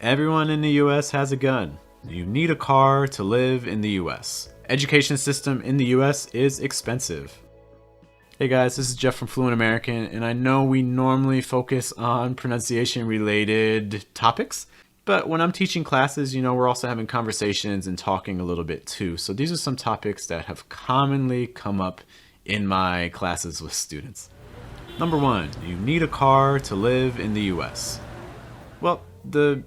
Everyone in the US has a gun. You need a car to live in the US. Education system in the US is expensive. Hey guys, this is Jeff from Fluent American, and I know we normally focus on pronunciation related topics, but when I'm teaching classes, we're also having conversations and talking a little bit too. So these are some topics that have commonly come up in my classes with students. Number one, you need a car to live in the US. Well, the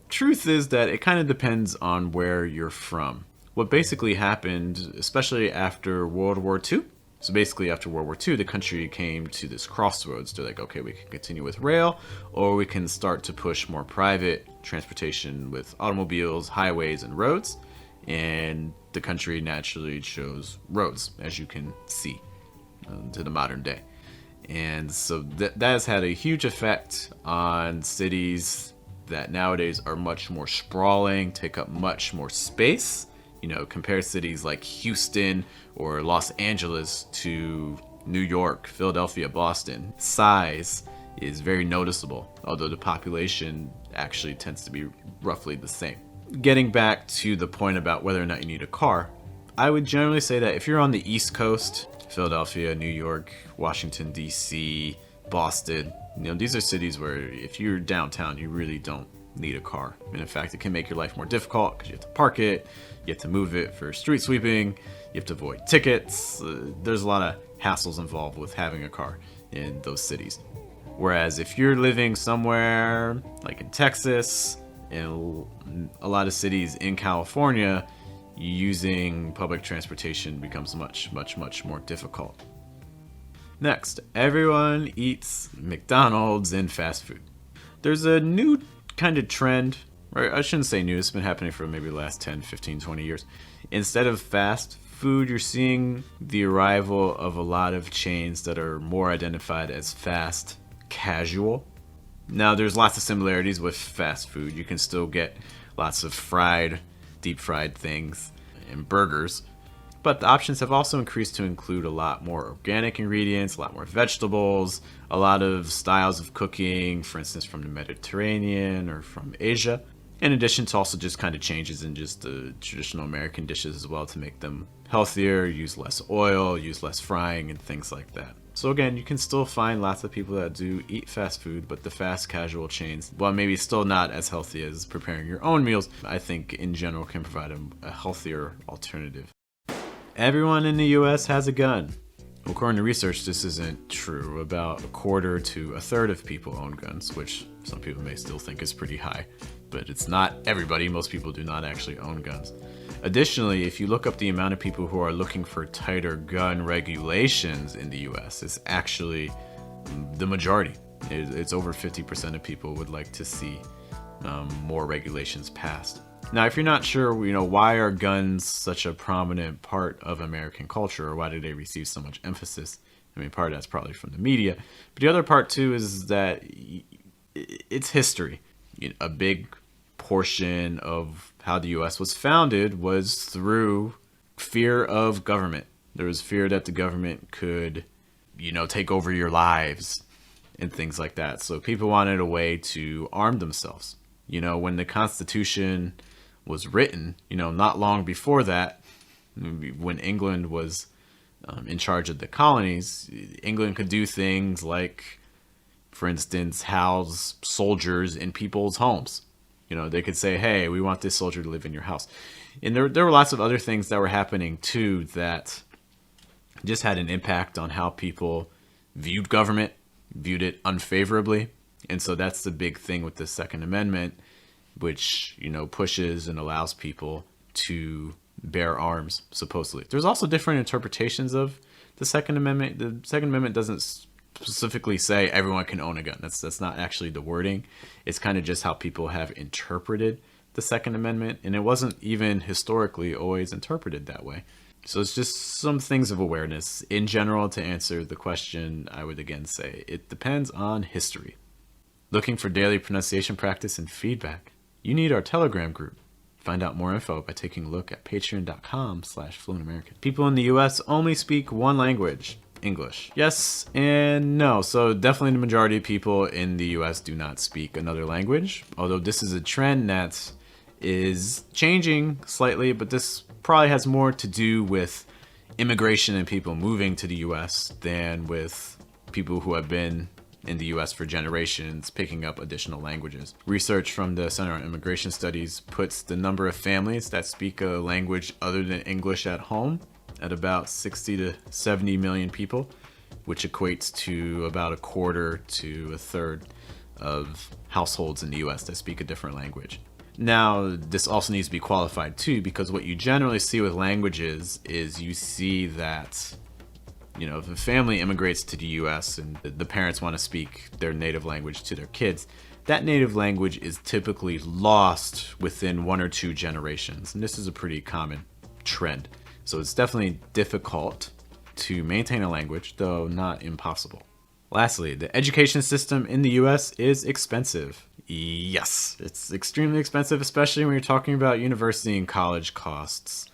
truth is that it kind of depends on where you're from. What basically happened, especially after World War II, so basically after World War II, the country came to this crossroads. They're like, okay, we can continue with rail, or we can start to push more private transportation with automobiles, highways, and roads. And the country naturally chose roads, as you can see, to the modern day. And so that has had a huge effect on cities that nowadays are much more sprawling, take up much more space. Compare cities like Houston or Los Angeles to New York, Philadelphia, Boston. Size is very noticeable, although the population actually tends to be roughly the same. Getting back to the point about whether or not you need a car, I would generally say that if you're on the East Coast, Philadelphia, New York, Washington, D.C., Boston, these are cities where if you're downtown, you really don't need a car. And in fact, it can make your life more difficult because you have to park it, you have to move it for street sweeping, you have to avoid tickets. There's a lot of hassles involved with having a car in those cities. Whereas if you're living somewhere like in Texas, in a lot of cities in California, using public transportation becomes much, much, much more difficult. Next, everyone eats McDonald's and fast food. There's a new kind of trend, right? I shouldn't say new, it's been happening for maybe the last 10, 15, 20 years. Instead of fast food, you're seeing the arrival of a lot of chains that are more identified as fast casual. Now, there's lots of similarities with fast food. You can still get lots of deep fried things and burgers. But the options have also increased to include a lot more organic ingredients, a lot more vegetables, a lot of styles of cooking, for instance, from the Mediterranean or from Asia. In addition to also just kind of changes in just the traditional American dishes as well to make them healthier, use less oil, use less frying, and things like that. So again, you can still find lots of people that do eat fast food, but the fast casual chains, while maybe still not as healthy as preparing your own meals, I think in general can provide a healthier alternative. Everyone in the US has a gun. According to research, this isn't true. About a quarter to a third of people own guns, which some people may still think is pretty high, but it's not everybody. Most people do not actually own guns. Additionally, if you look up the amount of people who are looking for tighter gun regulations in the US, it's actually the majority. It's over 50% of people would like to see more regulations passed. Now, if you're not sure, why are guns such a prominent part of American culture, or why do they receive so much emphasis? Part of that's probably from the media, but the other part too is that it's history. A big portion of how the U.S. was founded was through fear of government. There was fear that the government could, take over your lives and things like that. So people wanted a way to arm themselves. When the Constitution was written, not long before that, when England was in charge of the colonies, England could do things like, for instance, house soldiers in people's homes. They could say, hey, we want this soldier to live in your house. And there were lots of other things that were happening too that just had an impact on how people viewed government, viewed it unfavorably. And so that's the big thing with the Second Amendment, which, pushes and allows people to bear arms, supposedly. There's also different interpretations of the Second Amendment. The Second Amendment doesn't specifically say everyone can own a gun. That's not actually the wording. It's kind of just how people have interpreted the Second Amendment, and it wasn't even historically always interpreted that way. So it's just some things of awareness. In general, to answer the question, I would again say it depends on history. Looking for daily pronunciation practice and feedback? You need our Telegram group. Find out more info by taking a look at patreon.com/fluentamerican. People in the US only speak one language, English? Yes and no. So definitely the majority of people in the US do not speak another language, although this is a trend that is changing slightly, but this probably has more to do with immigration and people moving to the US than with people who have been in the US for generations picking up additional languages. Research from the Center on Immigration Studies puts the number of families that speak a language other than English at home at about 60 to 70 million people, which equates to about a quarter to a third of households in the US that speak a different language. Now, this also needs to be qualified too, because what you generally see with languages is you see that, you know, if a family immigrates to the US and the parents want to speak their native language to their kids, that native language is typically lost within 1 or 2 generations. And this is a pretty common trend. So it's definitely difficult to maintain a language, though not impossible. Lastly, the education system in the US is expensive. Yes, it's extremely expensive, especially when you're talking about university and college costs.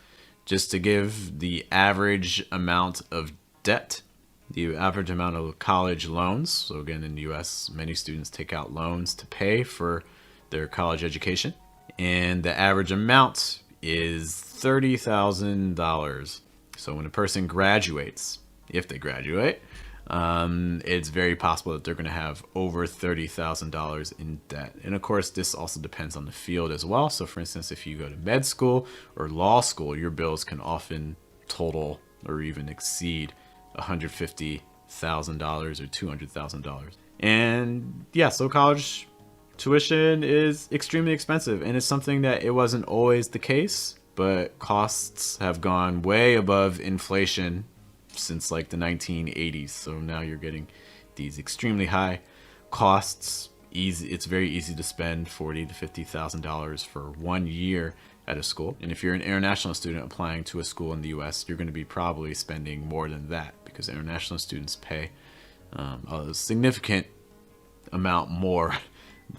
Just to give the average amount of debt, the average amount of college loans. So again, in the US, many students take out loans to pay for their college education. And the average amount is $30,000. So when a person graduates, if they graduate, it's very possible that they're going to have over $30,000 in debt. And of course, this also depends on the field as well. So for instance, if you go to med school or law school, your bills can often total or even exceed $150,000 or $200,000. And yeah, so college tuition is extremely expensive, and it's something that it wasn't always the case, but costs have gone way above inflation since like the 1980s. So now you're getting these extremely high costs. It's very easy to spend $40,000 to $50,000 for 1 year at a school. And if you're an international student applying to a school in the US, you're going to be probably spending more than that, because international students pay a significant amount more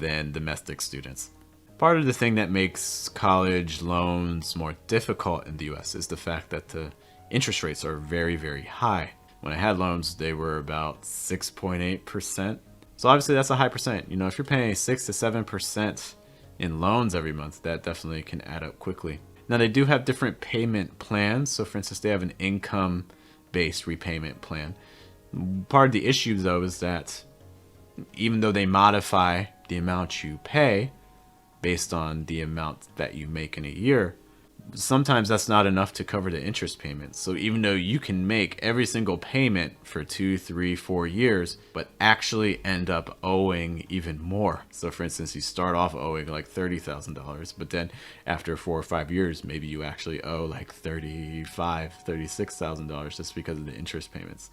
than domestic students. Part of the thing that makes college loans more difficult in the US is the fact that the interest rates are very, very high. When I had loans, they were about 6.8%. So obviously that's a high percent. You know, if you're paying 6 to 7% in loans every month, that definitely can add up quickly. Now they do have different payment plans. So for instance, they have an income-based repayment plan. Part of the issue though is that even though they modify the amount you pay based on the amount that you make in a year, sometimes that's not enough to cover the interest payments. So even though you can make every single payment for 2, 3, 4 years, but actually end up owing even more. So for instance, you start off owing like $30,000, but then after 4 or 5 years, maybe you actually owe like $35,000, $36,000 just because of the interest payments.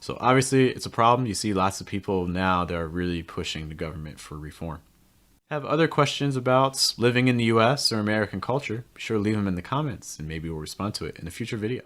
So obviously it's a problem. You see lots of people now that are really pushing the government for reform. Have other questions about living in the US or American culture, be sure to leave them in the comments and maybe we'll respond to it in a future video.